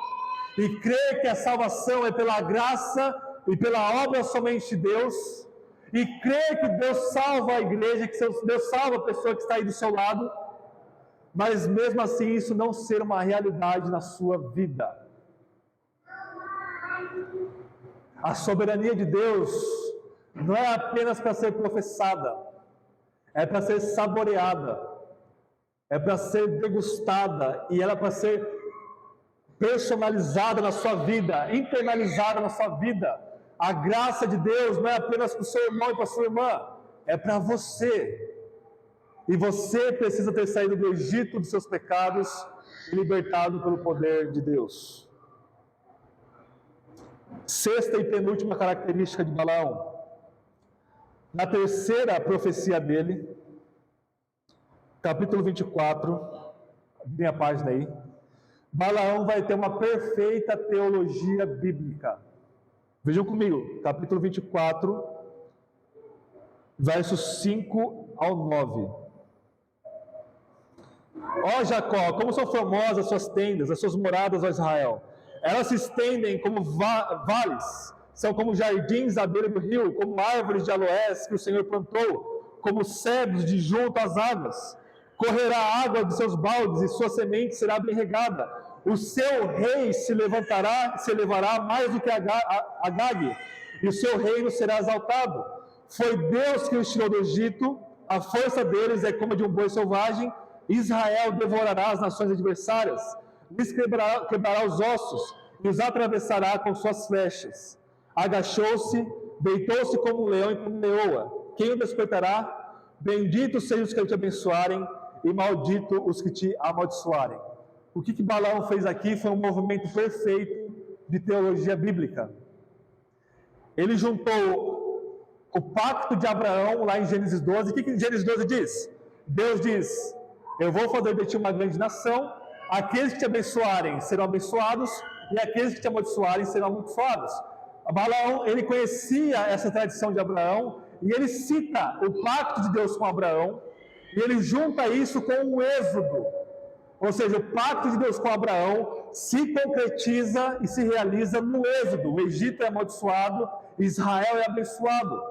e crer que a salvação é pela graça e pela obra somente de Deus, e crer que Deus salva a igreja, que Deus salva a pessoa que está aí do seu lado, mas mesmo assim isso não ser uma realidade na sua vida. A soberania de Deus não é apenas para ser professada, é para ser saboreada, é para ser degustada, e ela é para ser personalizada na sua vida, internalizada na sua vida. A graça de Deus não é apenas para o seu irmão e para a sua irmã, é para você. E você precisa ter saído do Egito dos seus pecados e libertado pelo poder de Deus. Sexta e penúltima característica de Balaão. Na terceira profecia dele, capítulo 24, minha página aí, Balaão vai ter uma perfeita teologia bíblica. Vejam comigo, capítulo 24, versos 5 ao 9. Ó Jacó, como são formosas as suas tendas, as suas moradas, ó Israel. Elas se estendem como vales, são como jardins à beira do rio, como árvores de aloés que o Senhor plantou, como cedros de junto às águas. Correrá a água dos seus baldes e sua semente será bem regada. O seu rei se elevará mais do que Agag, e o seu reino será exaltado. Foi Deus que os tirou do Egito, a força deles é como a de um boi selvagem. Israel devorará as nações adversárias, lhes quebrará os ossos e os atravessará com suas flechas. Agachou-se, deitou-se como um leão e como leoa. Quem o despertará? Benditos sejam os que te abençoarem e maldito os que te amaldiçoarem. O que Balaão fez aqui foi um movimento perfeito de teologia bíblica. Ele juntou o pacto de Abraão lá em Gênesis 12. O que Gênesis 12 diz? Deus diz: eu vou fazer de ti uma grande nação, aqueles que te abençoarem serão abençoados, e aqueles que te amaldiçoarem serão amaldiçoados. Balaão, ele conhecia essa tradição de Abraão, e ele cita o pacto de Deus com Abraão, e ele junta isso com o Êxodo. Ou seja, o pacto de Deus com Abraão se concretiza e se realiza no Êxodo. O Egito é amaldiçoado, Israel é abençoado.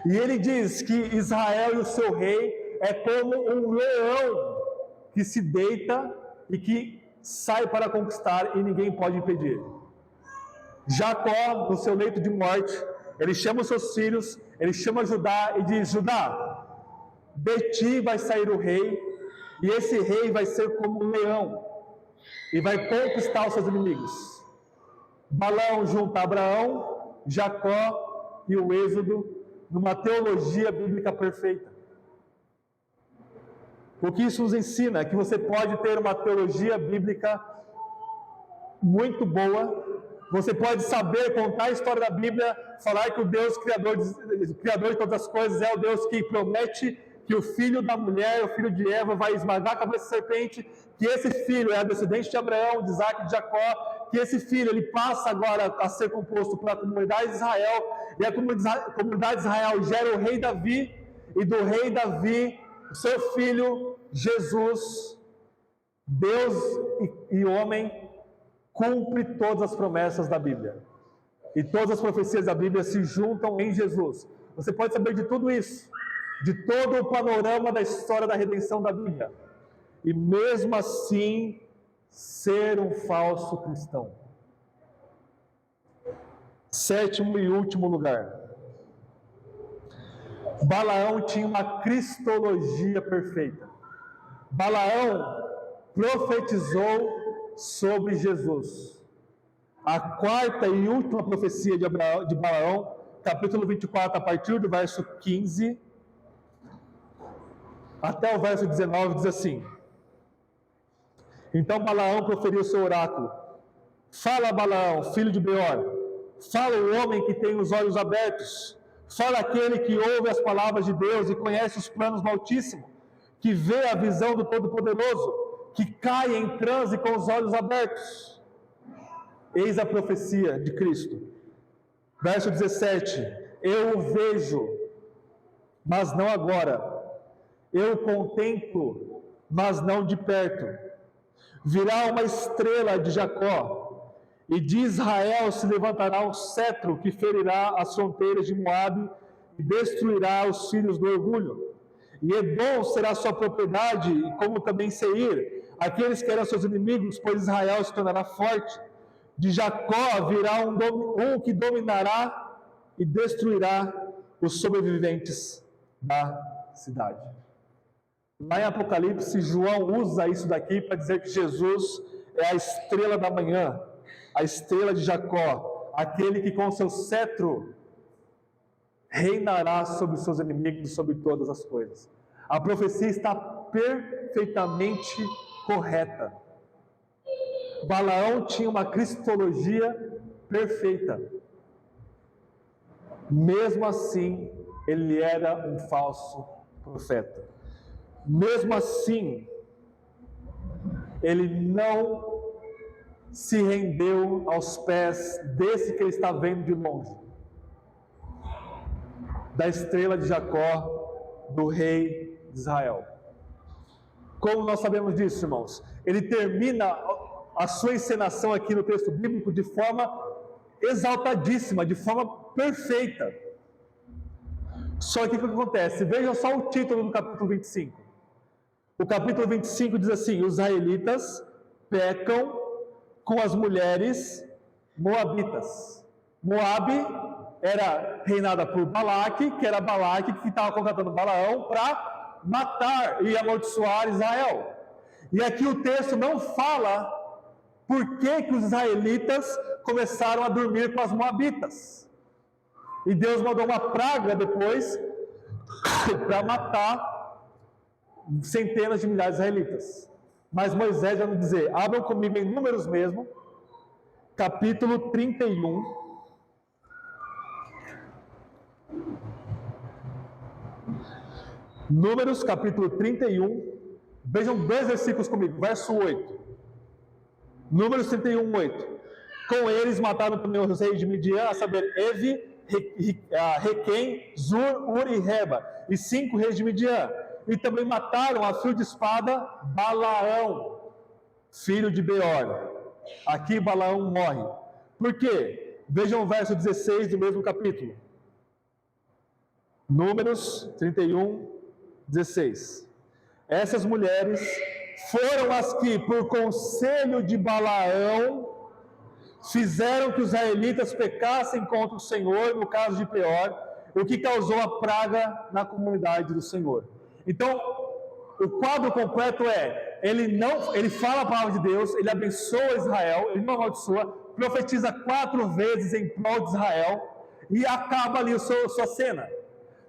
E ele diz que Israel e o seu rei é como um leão que se deita e que sai para conquistar e ninguém pode impedir. Jacó, no seu leito de morte, ele chama os seus filhos, ele chama Judá e diz: Judá, de ti vai sair o rei, e esse rei vai ser como um leão, e vai conquistar os seus inimigos. Balaão junta Abraão, Jacó e o Êxodo numa teologia bíblica perfeita. O que isso nos ensina é que você pode ter uma teologia bíblica muito boa, Você pode saber, contar a história da Bíblia, falar que o Deus criador de todas as coisas é o Deus que promete que o filho da mulher, o filho de Eva, vai esmagar a cabeça da serpente, que esse filho é a descendente de Abraão, de Isaac e de Jacó, que esse filho ele passa agora a ser composto pela comunidade de Israel, e a comunidade de Israel gera o rei Davi, e do rei Davi, o seu filho Jesus, Deus e homem, cumpre todas as promessas da Bíblia. E todas as profecias da Bíblia se juntam em Jesus. Você pode saber de tudo isso, de todo o panorama da história da redenção da Bíblia. E mesmo assim, ser um falso cristão. Sétimo e último lugar. Balaão tinha uma cristologia perfeita. Balaão profetizou sobre Jesus. A quarta e última profecia de Balaão, capítulo 24, a partir do verso 15 até o verso 19, diz assim: Então Balaão proferiu seu oráculo. Fala, Balaão, filho de Beor. Fala o homem que tem os olhos abertos. Fala aquele que ouve as palavras de Deus e conhece os planos do Altíssimo, que vê a visão do Todo-Poderoso, que cai em transe com os olhos abertos. Eis a profecia de Cristo. Verso 17: Eu o vejo, mas não agora. Eu o contemplo, mas não de perto. Virá uma estrela de Jacó, e de Israel se levantará um cetro que ferirá as fronteiras de Moabe e destruirá os filhos do orgulho. E Edom será sua propriedade, como também Seir, aqueles que eram seus inimigos, pois Israel se tornará forte. De Jacó virá um que dominará e destruirá os sobreviventes da cidade. Lá em Apocalipse, João usa isso daqui para dizer que Jesus é a estrela da manhã, a estrela de Jacó, aquele que com seu cetro reinará sobre os seus inimigos e sobre todas as coisas. A profecia está perfeitamente correta. Balaão tinha uma cristologia perfeita. Mesmo assim, ele era um falso profeta. Mesmo assim, ele não se rendeu aos pés desse que ele está vendo de longe, da estrela de Jacó, do rei de Israel. Como nós sabemos disso, irmãos? Ele termina a sua encenação aqui no texto bíblico de forma exaltadíssima, de forma perfeita. Só que o que acontece? Vejam só o título do capítulo 25. O capítulo 25 diz assim: os israelitas pecam com as mulheres moabitas. Moabe era reinada por Balaque, que era Balaque que estava contratando Balaão para matar e amaldiçoar Israel. E aqui o texto não fala por que os israelitas começaram a dormir com as moabitas. E Deus mandou uma praga depois para matar centenas de milhares de israelitas. Mas Moisés vai nos dizer, abram comigo em Números mesmo, capítulo 31. Números, capítulo 31. Vejam 2 versículos comigo, verso 8. Números 31, 8. Com eles mataram também os reis de Midian, a saber, Evi, Requem, Zur, Ur e Reba, e 5 reis de Midian. E também mataram a fio de espada Balaão, filho de Beor. Aqui Balaão morre. Por quê? Vejam o verso 16 do mesmo capítulo. Números 31, 16. Essas mulheres foram as que, por conselho de Balaão, fizeram que os israelitas pecassem contra o Senhor, no caso de Peor, o que causou a praga na comunidade do Senhor. Então, o quadro completo é, ele fala a palavra de Deus, ele abençoa Israel, ele não amaldiçoa, profetiza 4 vezes em prol de Israel, e acaba ali sua cena.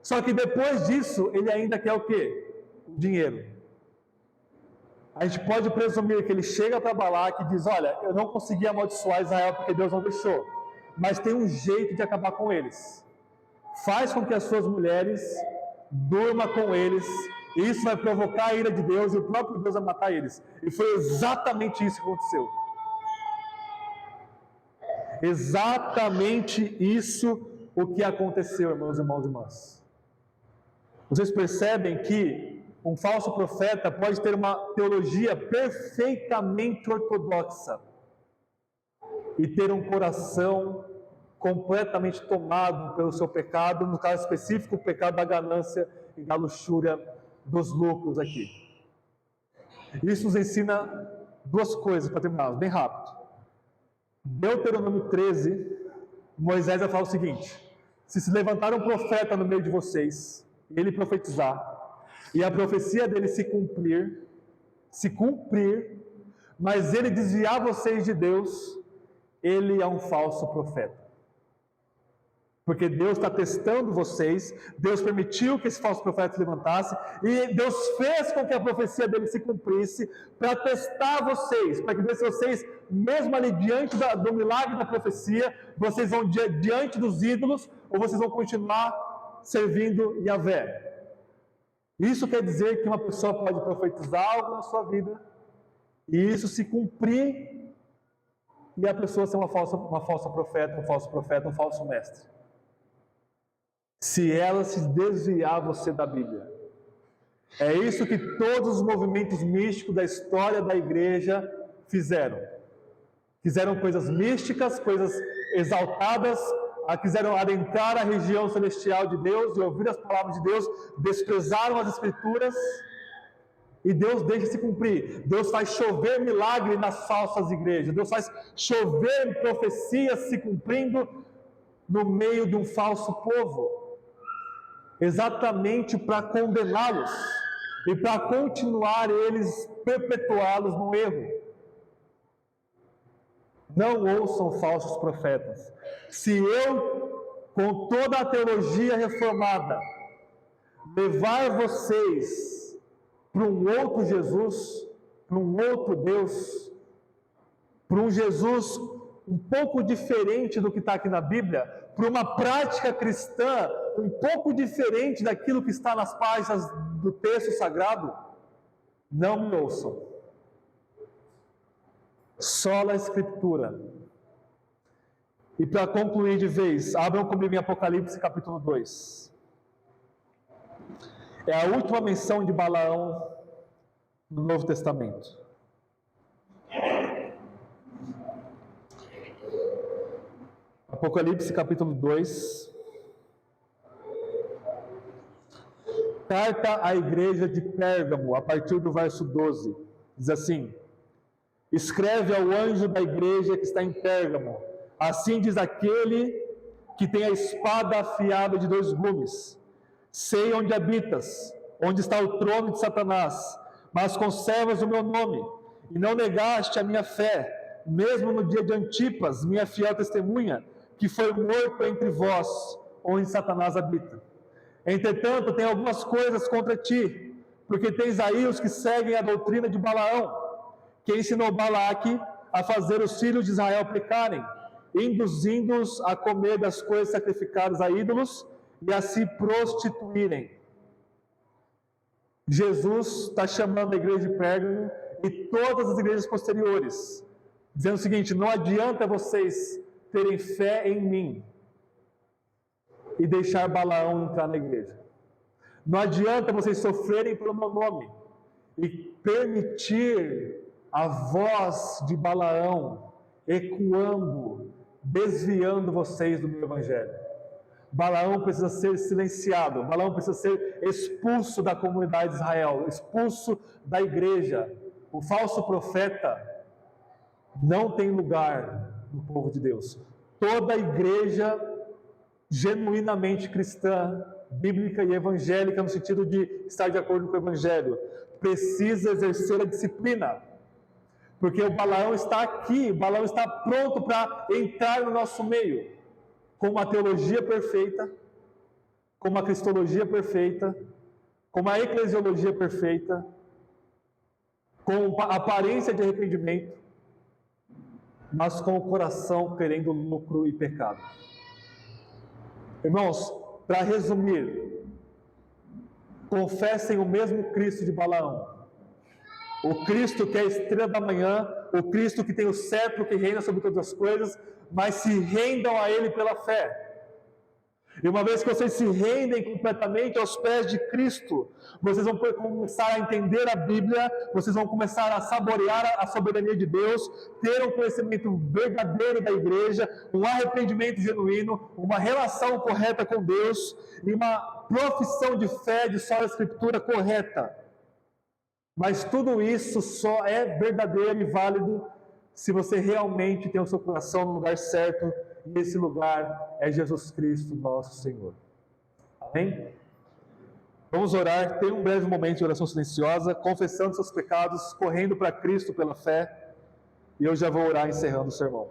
Só que depois disso, ele ainda quer o quê? O dinheiro. a gente pode presumir que ele chega para Balaque e diz: olha, eu não consegui amaldiçoar Israel porque Deus não deixou, mas tem um jeito de acabar com eles. Faz com que as suas mulheres durmam com eles, e isso vai provocar a ira de Deus, e o próprio Deus vai matar eles. E foi exatamente isso que aconteceu. Exatamente isso o que aconteceu, irmãos, irmãos e irmãs. Vocês percebem que um falso profeta pode ter uma teologia perfeitamente ortodoxa e ter um coração completamente tomado pelo seu pecado, no caso específico, o pecado da ganância e da luxúria dos lucros aqui. Isso nos ensina duas coisas, para terminar, bem rápido. Deuteronômio 13, Moisés vai falar o seguinte: se levantar um profeta no meio de vocês, e ele profetizar, e a profecia dele se cumprir, mas ele desviar vocês de Deus, ele é um falso profeta. Porque Deus está testando vocês, Deus permitiu que esse falso profeta se levantasse, e Deus fez com que a profecia dele se cumprisse, para testar vocês, para que ver se vocês, mesmo ali diante do milagre da profecia, vocês vão diante dos ídolos, ou vocês vão continuar servindo Yahvé. Isso quer dizer que uma pessoa pode profetizar algo na sua vida, e isso se cumprir, e a pessoa ser uma falsa profeta, um falso mestre. Se ela se desviar você da Bíblia. É isso que todos os movimentos místicos da história da igreja fizeram. Fizeram coisas místicas, coisas exaltadas, quiseram adentrar a região celestial de Deus e ouvir as palavras de Deus, desprezaram as Escrituras, e Deus deixa se cumprir. Deus faz chover milagre nas falsas igrejas, Deus faz chover profecias se cumprindo no meio de um falso povo, exatamente para condená-los e para continuar eles, perpetuá-los no erro. Não ouçam falsos profetas. Se eu, com toda a teologia reformada, levar vocês para um outro Jesus, para um outro Deus, para um Jesus um pouco diferente do que está aqui na Bíblia, para uma prática cristã um pouco diferente daquilo que está nas páginas do texto sagrado, não me ouçam. Sola a Escritura. E para concluir de vez, abram comigo em Apocalipse capítulo 2. É a última menção de Balaão no Novo Testamento. Apocalipse capítulo 2. Carta à igreja de Pérgamo, a partir do verso 12. Diz assim: escreve ao anjo da igreja que está em Pérgamo: assim diz aquele que tem a espada afiada de 2 gumes. Sei onde habitas, onde está o trono de Satanás, mas conservas o meu nome, e não negaste a minha fé, mesmo no dia de Antipas, minha fiel testemunha, que foi morto entre vós, onde Satanás habita. Entretanto, tem algumas coisas contra ti, porque tens aí os que seguem a doutrina de Balaão, que ensinou Balaque a fazer os filhos de Israel pecarem, induzindo-os a comer das coisas sacrificadas a ídolos e a se prostituírem. Jesus está chamando a igreja de Pérgamo e todas as igrejas posteriores, dizendo o seguinte: não adianta vocês terem fé em mim e deixar Balaão entrar na igreja. Não adianta vocês sofrerem pelo meu nome e permitir a voz de Balaão ecoando, desviando vocês do meu evangelho. Balaão precisa ser silenciado, Balaão precisa ser expulso da comunidade de Israel, expulso da igreja. O falso profeta não tem lugar no povo de Deus. Toda a igreja genuinamente cristã, bíblica e evangélica, no sentido de estar de acordo com o evangelho, precisa exercer a disciplina, porque o Balaão está aqui, o Balaão está pronto para entrar no nosso meio, com uma teologia perfeita, com uma cristologia perfeita, com uma eclesiologia perfeita, com aparência de arrependimento, mas com o coração querendo lucro e pecado. Irmãos, para resumir, confessem o mesmo Cristo de Balaão. O Cristo que é a estrela da manhã, o Cristo que tem o cetro que reina sobre todas as coisas, mas se rendam a Ele pela fé. E uma vez que vocês se rendem completamente aos pés de Cristo, vocês vão começar a entender a Bíblia, vocês vão começar a saborear a soberania de Deus, ter um conhecimento verdadeiro da igreja, um arrependimento genuíno, uma relação correta com Deus e uma profissão de fé de sola escritura correta. Mas tudo isso só é verdadeiro e válido se você realmente tem o seu coração no lugar certo, e esse lugar é Jesus Cristo, nosso Senhor. Amém? Vamos orar, ter um breve momento de oração silenciosa, confessando seus pecados, correndo para Cristo pela fé, e eu já vou orar encerrando o sermão.